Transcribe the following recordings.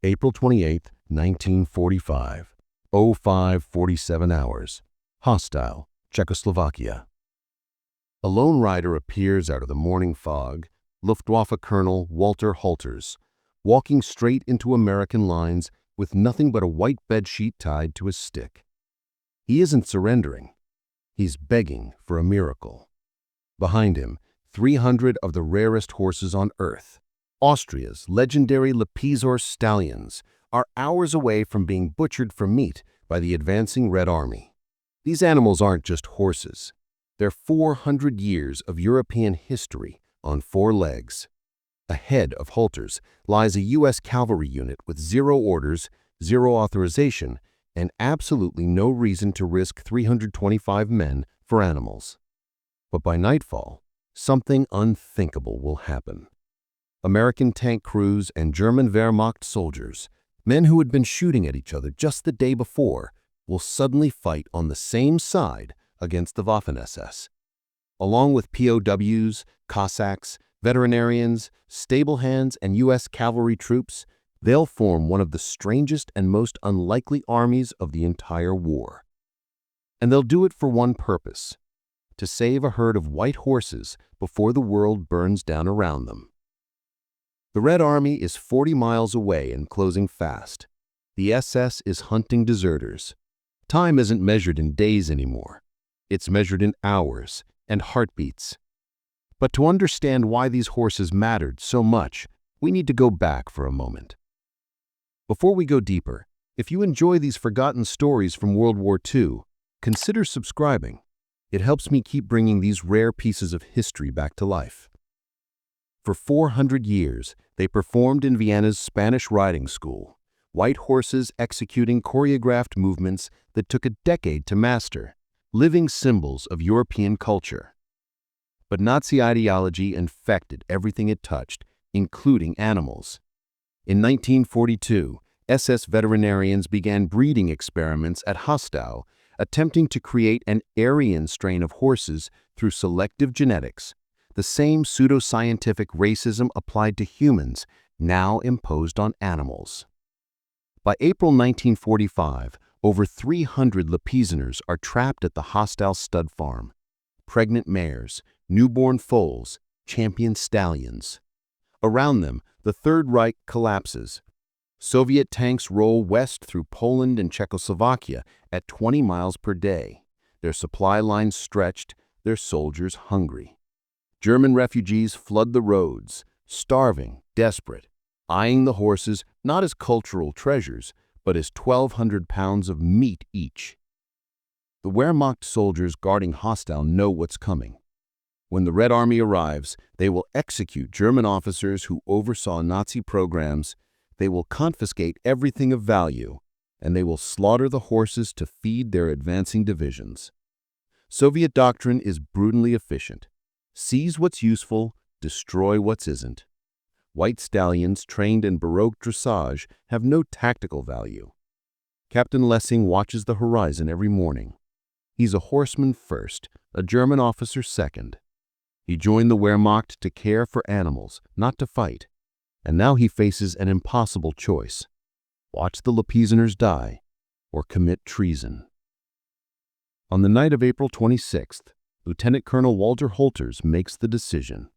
April 28, 1945, 05:47 hours. Hostile, Czechoslovakia. A lone rider appears out of the morning fog, Luftwaffe Colonel Walter Holters, walking straight into American lines with nothing but a white bedsheet tied to his stick. He isn't surrendering. He's begging for a miracle. Behind him, 300 of the rarest horses on earth, Austria's legendary Lipizzaner Stallions, are hours away from being butchered for meat by the advancing Red Army. These animals aren't just horses. They're 400 years of European history on 4 legs. Ahead of Holters lies a U.S. cavalry unit with 0 orders, 0 authorization, and absolutely no reason to risk 325 men for animals. But by nightfall, something unthinkable will happen. American tank crews and German Wehrmacht soldiers, men who had been shooting at each other just the day before, will suddenly fight on the same side against the Waffen-SS. Along with POWs, Cossacks, veterinarians, stable hands, and U.S. cavalry troops, they'll form one of the strangest and most unlikely armies of the entire war. And they'll do it for one purpose: to save a herd of white horses before the world burns down around them. The Red Army is 40 miles away and closing fast. The SS is hunting deserters. Time isn't measured in days anymore. It's measured in hours and heartbeats. But to understand why these horses mattered so much, we need to go back for a moment. Before we go deeper, if you enjoy these forgotten stories from World War II, consider subscribing. It helps me keep bringing these rare pieces of history back to life. For 400 years, they performed in Vienna's Spanish riding school, white horses executing choreographed movements that took a decade to master, living symbols of European culture. But Nazi ideology infected everything it touched, including animals. In 1942, SS veterinarians began breeding experiments at Hostau, attempting to create an Aryan strain of horses through selective genetics, the same pseudoscientific racism applied to humans, now imposed on animals. By April 1945, over 300 Lipizzaners are trapped at the Hostau stud farm. Pregnant mares, newborn foals, champion stallions. Around them, the Third Reich collapses. Soviet tanks roll west through Poland and Czechoslovakia at 20 miles per day, their supply lines stretched, their soldiers hungry. German refugees flood the roads, starving, desperate, eyeing the horses not as cultural treasures, but as 1,200 pounds of meat each. The Wehrmacht soldiers guarding Hostau know what's coming. When the Red Army arrives, they will execute German officers who oversaw Nazi programs, they will confiscate everything of value, and they will slaughter the horses to feed their advancing divisions. Soviet doctrine is brutally efficient. Seize what's useful, destroy what isn't. White stallions trained in Baroque dressage have no tactical value. Captain Lessing watches the horizon every morning. He's a horseman first, a German officer second. He joined the Wehrmacht to care for animals, not to fight. And now he faces an impossible choice: watch the Lipizzaners die or commit treason. On the night of April 26th, Lieutenant Colonel Walter Holters makes the decision.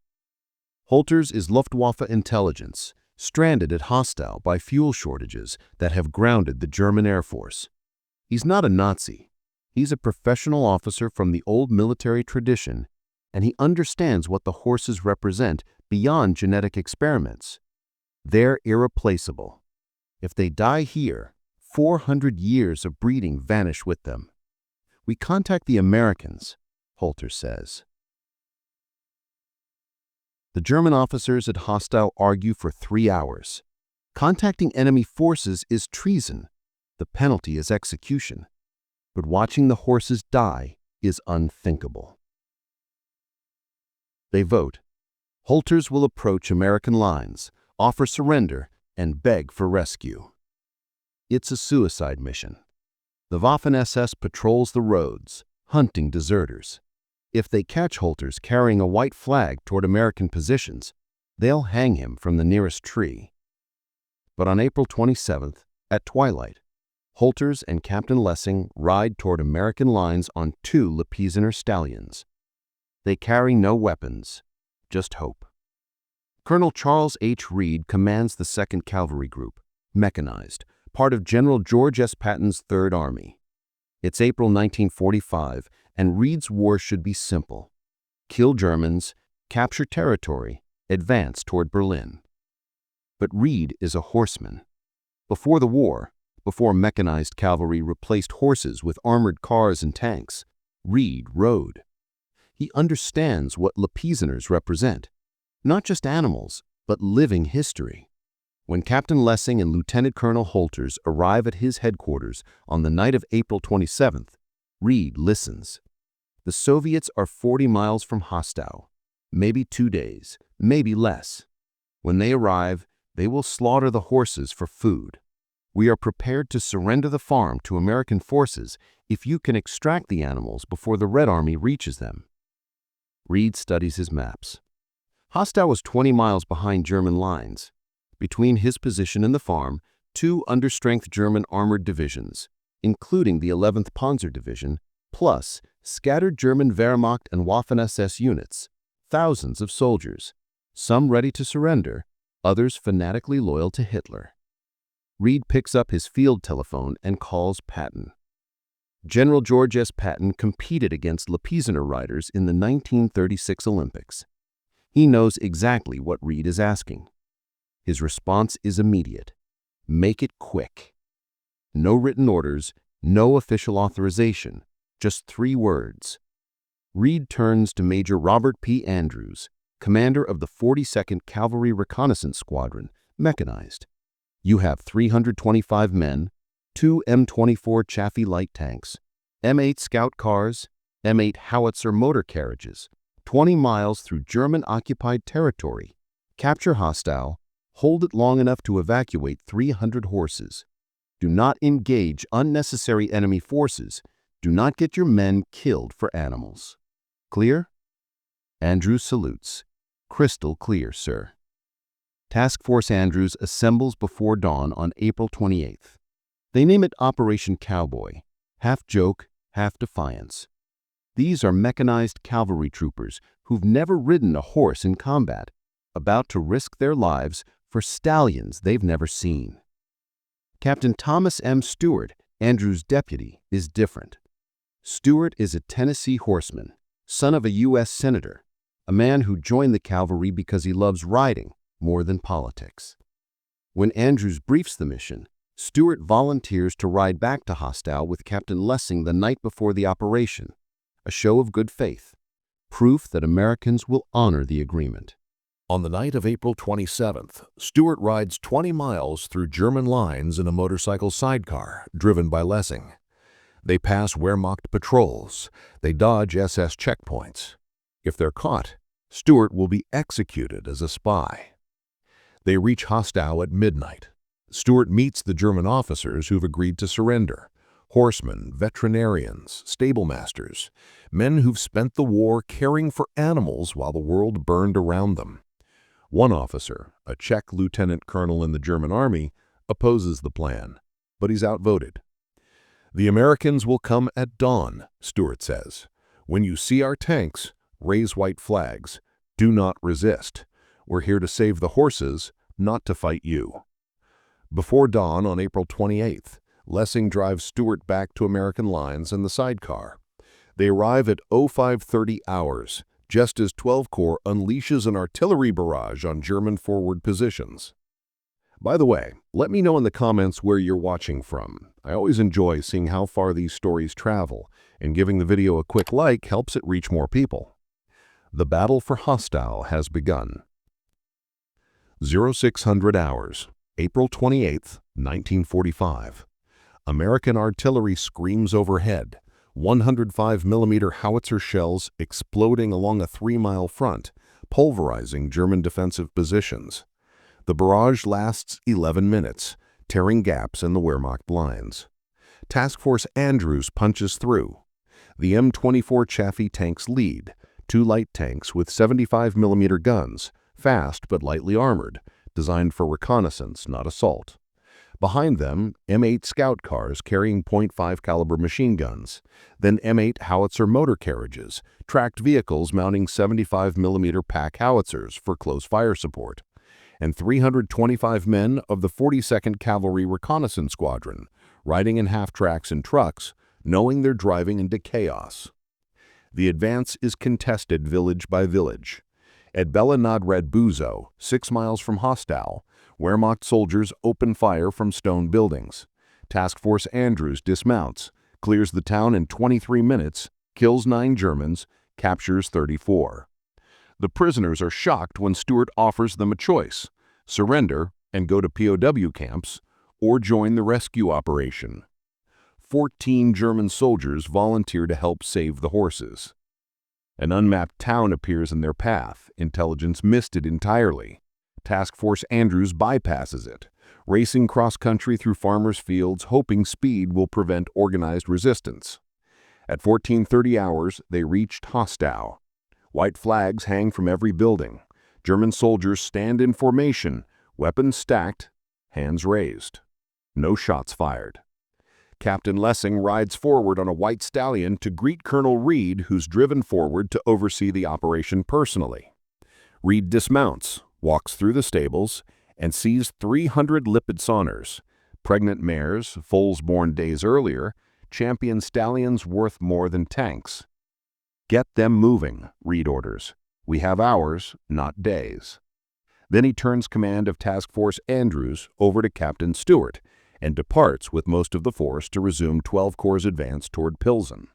Holters is Luftwaffe intelligence, stranded at Hostau by fuel shortages that have grounded the German Air Force. He's not a Nazi. He's a professional officer from the old military tradition, and he understands what the horses represent beyond genetic experiments. They're irreplaceable. If they die here, 400 years of breeding vanish with them. We contact the Americans, Holter says. The German officers at Hostau argue for 3 hours. Contacting enemy forces is treason. The penalty is execution. But watching the horses die is unthinkable. They vote. Holters will approach American lines, offer surrender, and beg for rescue. It's a suicide mission. The Waffen-SS patrols the roads, hunting deserters. If they catch Holters carrying a white flag toward American positions, they'll hang him from the nearest tree. But on April 27th, at twilight, Holters and Captain Lessing ride toward American lines on 2 Lipizzaner Stallions. They carry no weapons, just hope. Colonel Charles H. Reed commands the 2nd Cavalry Group, mechanized, part of General George S. Patton's 3rd Army. It's April 1945, and Reed's war should be simple. Kill Germans, capture territory, advance toward Berlin. But Reed is a horseman. Before the war, before mechanized cavalry replaced horses with armored cars and tanks, Reed rode. He understands what Lipizzaners represent, not just animals, but living history. When Captain Lessing and Lieutenant Colonel Holters arrive at his headquarters on the night of April 27th, Reed listens. The Soviets are 40 miles from Hostau, maybe 2 days, maybe less. When they arrive, they will slaughter the horses for food. We are prepared to surrender the farm to American forces if you can extract the animals before the Red Army reaches them. Reed studies his maps. Hostau was 20 miles behind German lines. Between his position and the farm, 2 understrength German armored divisions, including the 11th Panzer Division, plus scattered German Wehrmacht and Waffen-SS units, thousands of soldiers, some ready to surrender, others fanatically loyal to Hitler. Reed picks up his field telephone and calls Patton. General George S. Patton competed against Lipizzaner riders in the 1936 Olympics. He knows exactly what Reed is asking. His response is immediate. Make it quick. No written orders, no official authorization, just 3 words. Reed turns to Major Robert P. Andrews, commander of the 42nd Cavalry Reconnaissance Squadron, mechanized. You have 325 men, 2 M24 Chaffee light tanks, M8 scout cars, M8 howitzer motor carriages, 20 miles through German-occupied territory. Capture Hostau, hold it long enough to evacuate 300 horses. Do not engage unnecessary enemy forces. Do not get your men killed for animals. Clear? Andrews salutes. Crystal clear, sir. Task Force Andrews assembles before dawn on April 28th. They name it Operation Cowboy, half joke, half defiance. These are mechanized cavalry troopers who've never ridden a horse in combat, about to risk their lives for stallions they've never seen. Captain Thomas M. Stewart, Andrews' deputy, is different. Stewart is a Tennessee horseman, son of a U.S. senator, a man who joined the cavalry because he loves riding more than politics. When Andrews briefs the mission, Stewart volunteers to ride back to Hostau with Captain Lessing the night before the operation, a show of good faith, proof that Americans will honor the agreement. On the night of April 27th, Stewart rides 20 miles through German lines in a motorcycle sidecar driven by Lessing. They pass Wehrmacht patrols. They dodge SS checkpoints. If they're caught, Stewart will be executed as a spy. They reach Hostau at midnight. Stewart meets the German officers who've agreed to surrender. Horsemen, veterinarians, stablemasters, men who've spent the war caring for animals while the world burned around them. One officer, a Czech lieutenant colonel in the German army, opposes the plan, but he's outvoted. The Americans will come at dawn, Stewart says. When you see our tanks, raise white flags. Do not resist. We're here to save the horses, not to fight you. Before dawn on April 28th, Lessing drives Stewart back to American lines in the sidecar. They arrive at 0530 hours, just as 12 Corps unleashes an artillery barrage on German forward positions. By the way, let me know in the comments where you're watching from. I always enjoy seeing how far these stories travel, and giving the video a quick like helps it reach more people. The battle for Hostau has begun. 0600 hours, April 28, 1945. American artillery screams overhead, 105mm howitzer shells exploding along a 3-mile front, pulverizing German defensive positions. The barrage lasts 11 minutes, tearing gaps in the Wehrmacht lines. Task Force Andrews punches through. The M24 Chaffee tanks lead, 2 light tanks with 75mm guns, fast but lightly armored, designed for reconnaissance, not assault. Behind them, M8 scout cars carrying .5 caliber machine guns, then M8 howitzer motor carriages, tracked vehicles mounting 75mm pack howitzers for close fire support, and 325 men of the 42nd Cavalry Reconnaissance Squadron, riding in half-tracks and trucks, knowing they're driving into chaos. The advance is contested village by village. At Bela nad Buzo, 6 miles from Hostal, Wehrmacht soldiers open fire from stone buildings. Task Force Andrews dismounts, clears the town in 23 minutes, kills 9 Germans, captures 34. The prisoners are shocked when Stuart offers them a choice: surrender and go to POW camps, or join the rescue operation. 14 German soldiers volunteer to help save the horses. An unmapped town appears in their path. Intelligence missed it entirely. Task Force Andrews bypasses it, racing cross-country through farmers' fields, hoping speed will prevent organized resistance. At 14:30 hours, they reached Hostal. White flags hang from every building. German soldiers stand in formation, weapons stacked, hands raised. No shots fired. Captain Lessing rides forward on a white stallion to greet Colonel Reed, who's driven forward to oversee the operation personally. Reed dismounts, walks through the stables, and sees 300 Lipizzaners, pregnant mares, foals born days earlier, champion stallions worth more than tanks. "Get them moving," Reed orders. "We have hours, not days." Then he turns command of Task Force Andrews over to Captain Stuart and departs with most of the force to resume 12 Corps' advance toward Pilsen.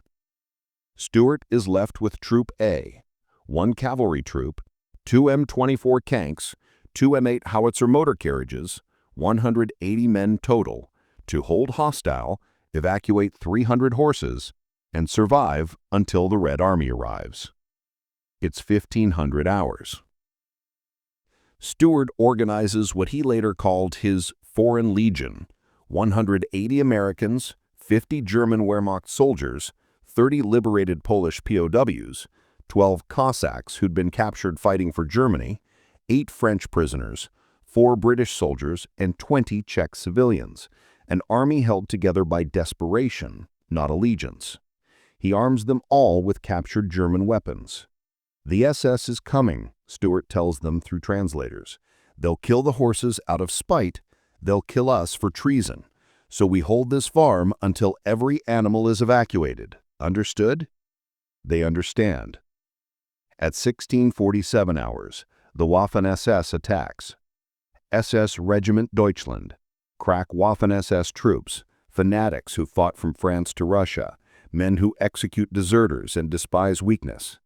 Stuart is left with Troop A, 1 cavalry troop, 2 M24 Kanks, 2 M8 howitzer motor carriages, 180 men total, to hold Hostal, evacuate 300 horses, and survive until the Red Army arrives. It's 1500 hours. Stuart organizes what he later called his Foreign Legion: 180 Americans, 50 German Wehrmacht soldiers, 30 liberated Polish POWs, 12 Cossacks who'd been captured fighting for Germany, 8 French prisoners, 4 British soldiers, and 20 Czech civilians, an army held together by desperation, not allegiance. He arms them all with captured German weapons. "The SS is coming," Stuart tells them through translators. "They'll kill the horses out of spite. They'll kill us for treason. So we hold this farm until every animal is evacuated. Understood?" They understand. At 16:47 hours, the Waffen-SS attacks. SS Regiment Deutschland, crack Waffen-SS troops, fanatics who fought from France to Russia, men who execute deserters and despise weakness.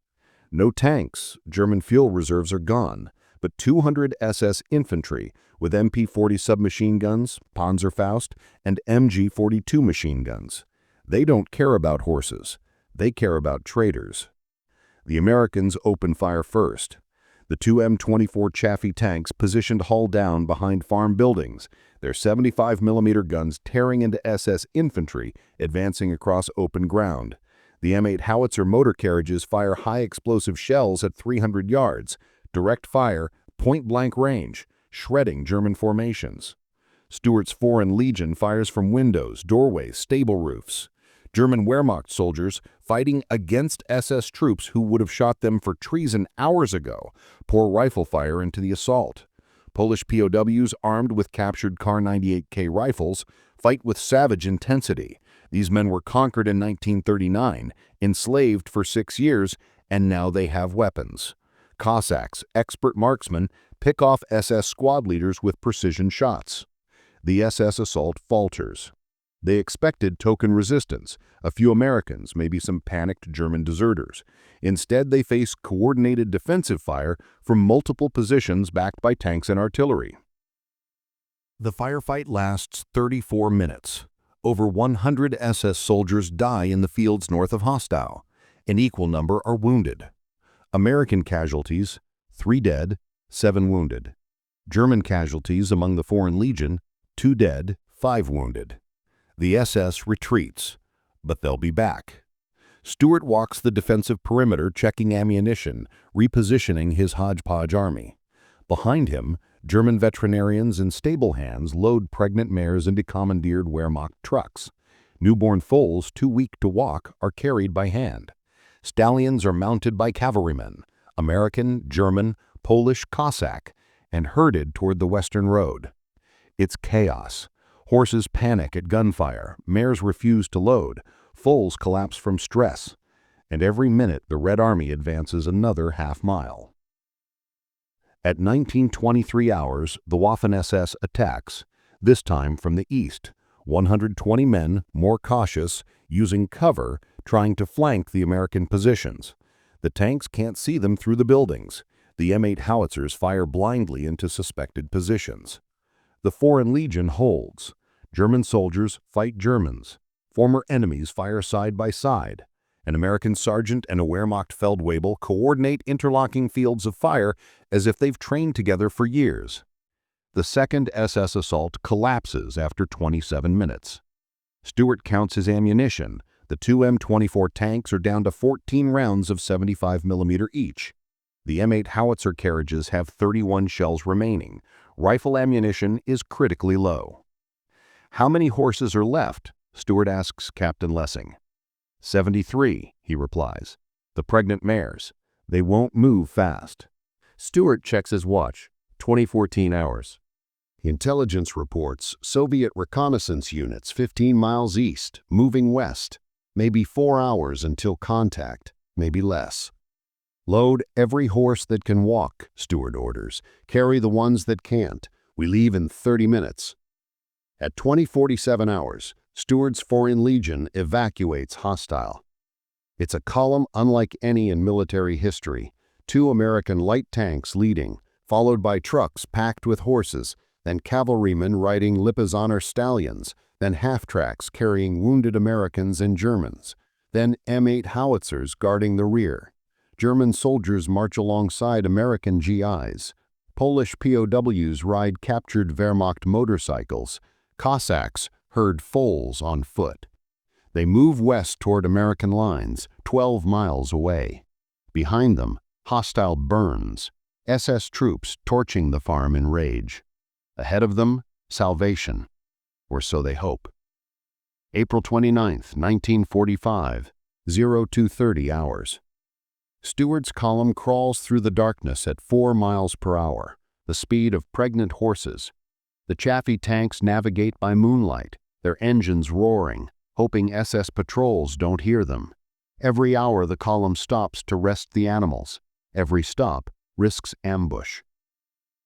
No tanks, German fuel reserves are gone, but 200 SS infantry with MP-40 submachine guns, Panzerfaust, and MG-42 machine guns. They don't care about horses. They care about traitors. The Americans open fire first. The 2 M24 Chaffee tanks positioned hull down behind farm buildings, their 75mm guns tearing into SS infantry advancing across open ground. The M8 howitzer motor carriages fire high explosive shells at 300 yards, direct fire, point-blank range, shredding German formations. Stuart's Foreign Legion fires from windows, doorways, stable roofs. German Wehrmacht soldiers, fighting against SS troops who would have shot them for treason hours ago, pour rifle fire into the assault. Polish POWs armed with captured Kar 98K rifles fight with savage intensity. These men were conquered in 1939, enslaved for 6 years, and now they have weapons. Cossacks, expert marksmen, pick off SS squad leaders with precision shots. The SS assault falters. They expected token resistance, a few Americans, maybe some panicked German deserters. Instead, they face coordinated defensive fire from multiple positions backed by tanks and artillery. The firefight lasts 34 minutes. Over 100 SS soldiers die in the fields north of Hostal. An equal number are wounded. American casualties, 3 dead, 7 wounded. German casualties among the Foreign Legion, 2 dead, 5 wounded. The SS retreats, but they'll be back. Stuart walks the defensive perimeter checking ammunition, repositioning his hodgepodge army. Behind him, German veterinarians and stable hands load pregnant mares into commandeered Wehrmacht trucks. Newborn foals, too weak to walk, are carried by hand. Stallions are mounted by cavalrymen, American, German, Polish, Cossack, and herded toward the western road. It's chaos. Horses panic at gunfire, mares refuse to load, foals collapse from stress, and every minute the Red Army advances another half-mile. At 19:23 hours, the Waffen-SS attacks, this time from the east, 120 men, more cautious, using cover, trying to flank the American positions. The tanks can't see them through the buildings. The M8 howitzers fire blindly into suspected positions. The Foreign Legion holds. German soldiers fight Germans. Former enemies fire side by side. An American sergeant and a Wehrmacht Feldwebel coordinate interlocking fields of fire as if they've trained together for years. The second SS assault collapses after 27 minutes. Stuart counts his ammunition. The two M24 tanks are down to 14 rounds of 75mm each. The M8 howitzer carriages have 31 shells remaining. Rifle ammunition is critically low. "How many horses are left?" Stuart asks Captain Lessing. 73, he replies. "The pregnant mares. They won't move fast." Stuart checks his watch. 2014 hours. Intelligence reports Soviet reconnaissance units 15 miles east, moving west. Maybe 4 hours until contact, maybe less. "Load every horse that can walk," Stuart orders. "Carry the ones that can't. We leave in 30 minutes. At 20:47 hours, Stuart's Foreign Legion evacuates hostile. It's a column unlike any in military history. 2 American light tanks leading, followed by trucks packed with horses, then cavalrymen riding Lipizzaner Stallions, then half-tracks carrying wounded Americans and Germans, then M8 howitzers guarding the rear. German soldiers march alongside American GIs. Polish POWs ride captured Wehrmacht motorcycles. Cossacks herd foals on foot. They move west toward American lines, 12 miles away. Behind them, hostile burns, SS troops torching the farm in rage. Ahead of them, salvation, or so they hope. April 29, 1945, 02:30 hours. Stuart's column crawls through the darkness at 4 miles per hour, the speed of pregnant horses. The Chaffee tanks navigate by moonlight, their engines roaring, hoping SS patrols don't hear them. Every hour the column stops to rest the animals. Every stop risks ambush.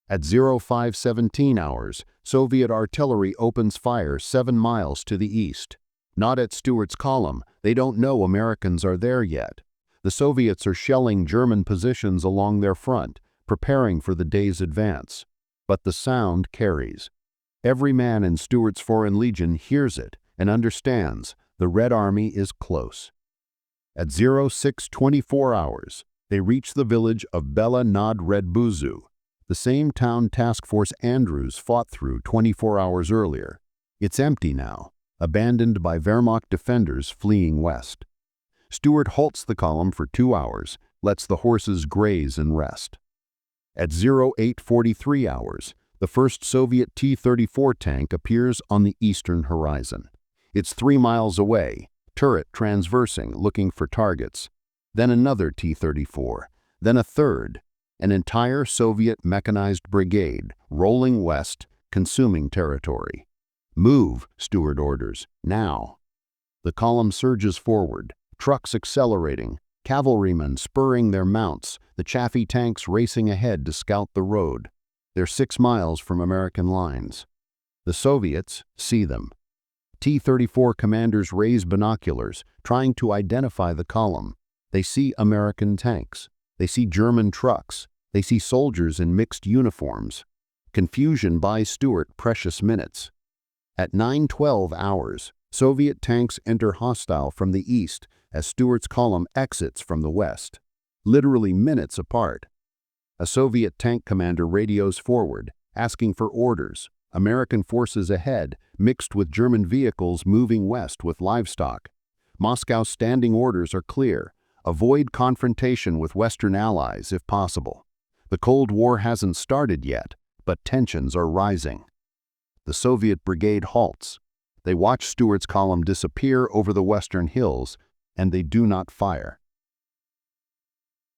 At 05:17 hours, Soviet artillery opens fire 7 miles to the east. Not at Stuart's column, they don't know Americans are there yet. The Soviets are shelling German positions along their front, preparing for the day's advance. But the sound carries. Every man in Stuart's Foreign Legion hears it and understands the Red Army is close. At 06:24 hours, they reach the village of Bela nad Redbuzu, the same town Task Force Andrews fought through 24 hours earlier. It's empty now, abandoned by Wehrmacht defenders fleeing west. Stuart halts the column for 2 hours, lets the horses graze and rest. At 08:43 hours, the first Soviet T-34 tank appears on the eastern horizon. It's 3 miles away, turret transversing, looking for targets. Then another T-34, then a third, an entire Soviet mechanized brigade, rolling west, consuming territory. "Move," Stuart orders, "now." The column surges forward, trucks accelerating, cavalrymen spurring their mounts, the Chaffee tanks racing ahead to scout the road. They're 6 miles from American lines. The Soviets see them. T-34 commanders raise binoculars, trying to identify the column. They see American tanks. They see German trucks. They see soldiers in mixed uniforms. Confusion buys Stuart precious minutes. At 9:12 hours, Soviet tanks enter hostile from the east as Stuart's column exits from the west, literally minutes apart. A Soviet tank commander radios forward, asking for orders. American forces ahead, mixed with German vehicles moving west with livestock. Moscow's standing orders are clear. Avoid confrontation with Western allies if possible. The Cold War hasn't started yet, But tensions are rising. The Soviet brigade halts. They watch Stuart's column disappear over the western hills, and they do not fire.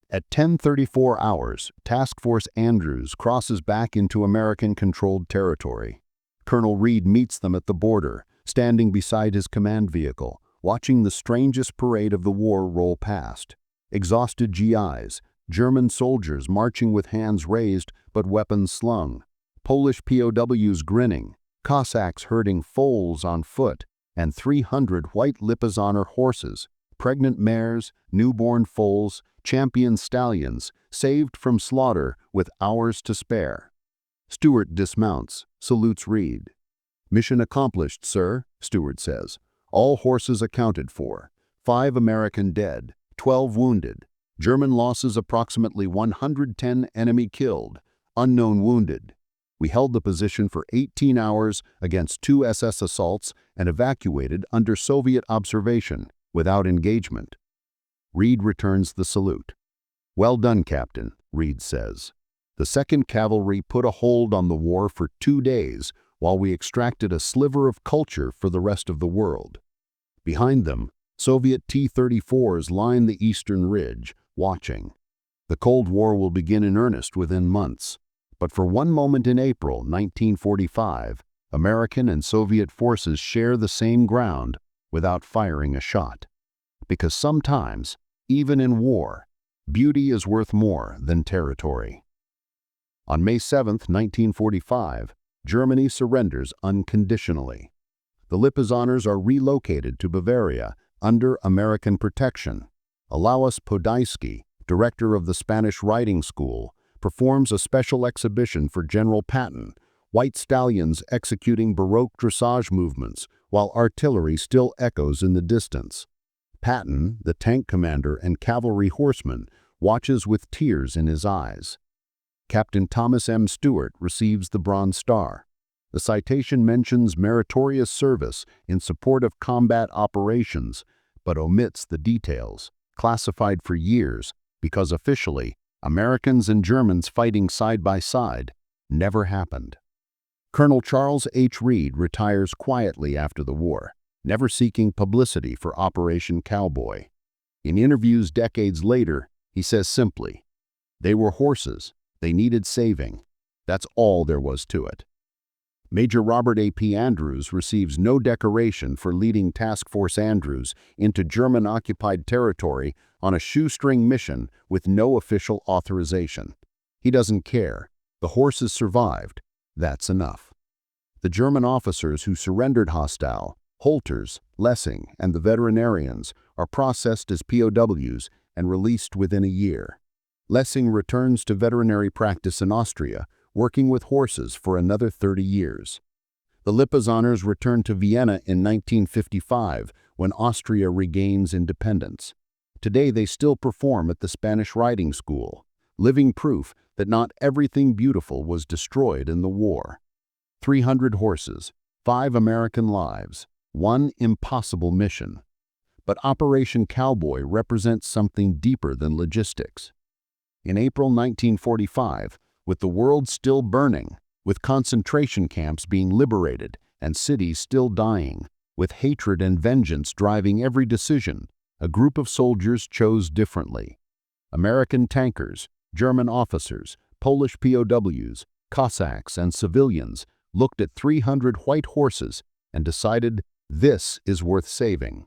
At 10:34 hours, Task Force Andrews crosses back into American-controlled territory. Colonel Reed meets them at the border, standing beside his command vehicle, watching the strangest parade of the war roll past. Exhausted GIs, German soldiers marching with hands raised but weapons slung, Polish POWs grinning, Cossacks herding foals on foot, and 300 white Lipizzaner horses, pregnant mares, newborn foals, champion stallions, saved from slaughter with hours to spare. Stuart dismounts, salutes Reed. "Mission accomplished, sir," Stuart says. "All horses accounted for. 5 American dead, 12 wounded. German losses approximately 110 enemy killed, unknown wounded. We held the position for 18 hours against 2 SS assaults and evacuated under Soviet observation, without engagement." Reed returns the salute. "Well done, Captain," Reed says. "The 2nd Cavalry put a hold on the war for 2 days while we extracted a sliver of culture for the rest of the world." Behind them, Soviet T-34s line the eastern ridge, watching. The Cold War will begin in earnest within months. But for one moment in April 1945, American and Soviet forces share the same ground without firing a shot. Because sometimes, even in war, beauty is worth more than territory. On May 7, 1945, Germany surrenders unconditionally. The Lipizzaners are relocated to Bavaria under American protection. Alois Podolsky, director of the Spanish Riding School, performs a special exhibition for General Patton, white stallions executing Baroque dressage movements while artillery still echoes in the distance. Patton, the tank commander and cavalry horseman, watches with tears in his eyes. Captain Thomas M. Stewart receives the Bronze Star. The citation mentions meritorious service in support of combat operations, but omits the details, classified for years, because officially, Americans and Germans fighting side by side never happened. Colonel Charles H. Reed retires quietly after the war, never seeking publicity for Operation Cowboy. In interviews decades later, he says simply, "They were horses. They needed saving. That's all there was to it." Major Robert A. P. Andrews receives no decoration for leading Task Force Andrews into German-occupied territory on a shoestring mission with no official authorization. He doesn't care. The horses survived. That's enough. The German officers who surrendered hostile, Holters, Lessing, and the veterinarians, are processed as POWs and released within a year. Lessing returns to veterinary practice in Austria, working with horses for another 30 years. The Lipizzaners return to Vienna in 1955 when Austria regains independence. Today they still perform at the Spanish Riding School, living proof that not everything beautiful was destroyed in the war. 300 horses, 5 American lives, 1 impossible mission. But Operation Cowboy represents something deeper than logistics. In April 1945, with the world still burning, with concentration camps being liberated and cities still dying, with hatred and vengeance driving every decision, a group of soldiers chose differently. American tankers, German officers, Polish POWs, Cossacks, and civilians looked at 300 white horses and decided this is worth saving.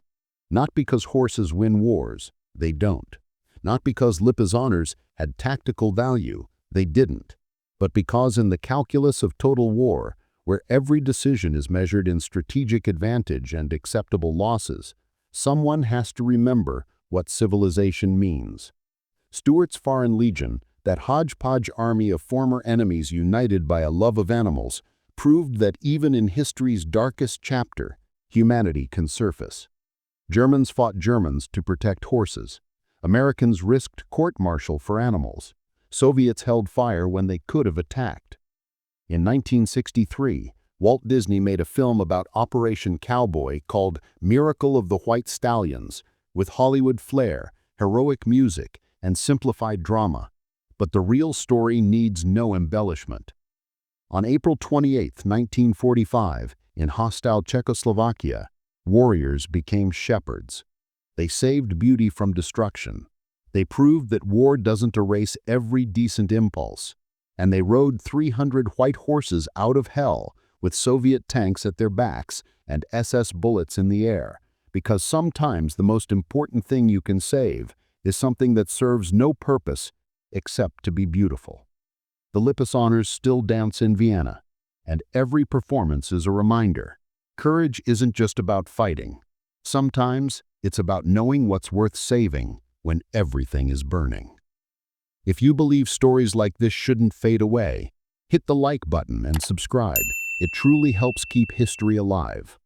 Not because horses win wars, they don't. Not because Lipizzaners had tactical value, they didn't. But because in the calculus of total war, where every decision is measured in strategic advantage and acceptable losses, someone has to remember what civilization means. Stuart's Foreign Legion, that hodgepodge army of former enemies united by a love of animals, proved that even in history's darkest chapter, humanity can surface. Germans fought Germans to protect horses. Americans risked court-martial for animals. Soviets held fire when they could have attacked. In 1963, Walt Disney made a film about Operation Cowboy called Miracle of the White Stallions, with Hollywood flair, heroic music, and simplified drama. But the real story needs no embellishment. On April 28, 1945, in hostile Czechoslovakia, warriors became shepherds. They saved beauty from destruction. They proved that war doesn't erase every decent impulse. And they rode 300 white horses out of hell with Soviet tanks at their backs and SS bullets in the air, because sometimes the most important thing you can save is something that serves no purpose except to be beautiful. The Lipizzaners still dance in Vienna, and every performance is a reminder. Courage isn't just about fighting. Sometimes it's about knowing what's worth saving when everything is burning. If you believe stories like this shouldn't fade away, hit the like button and subscribe. It truly helps keep history alive.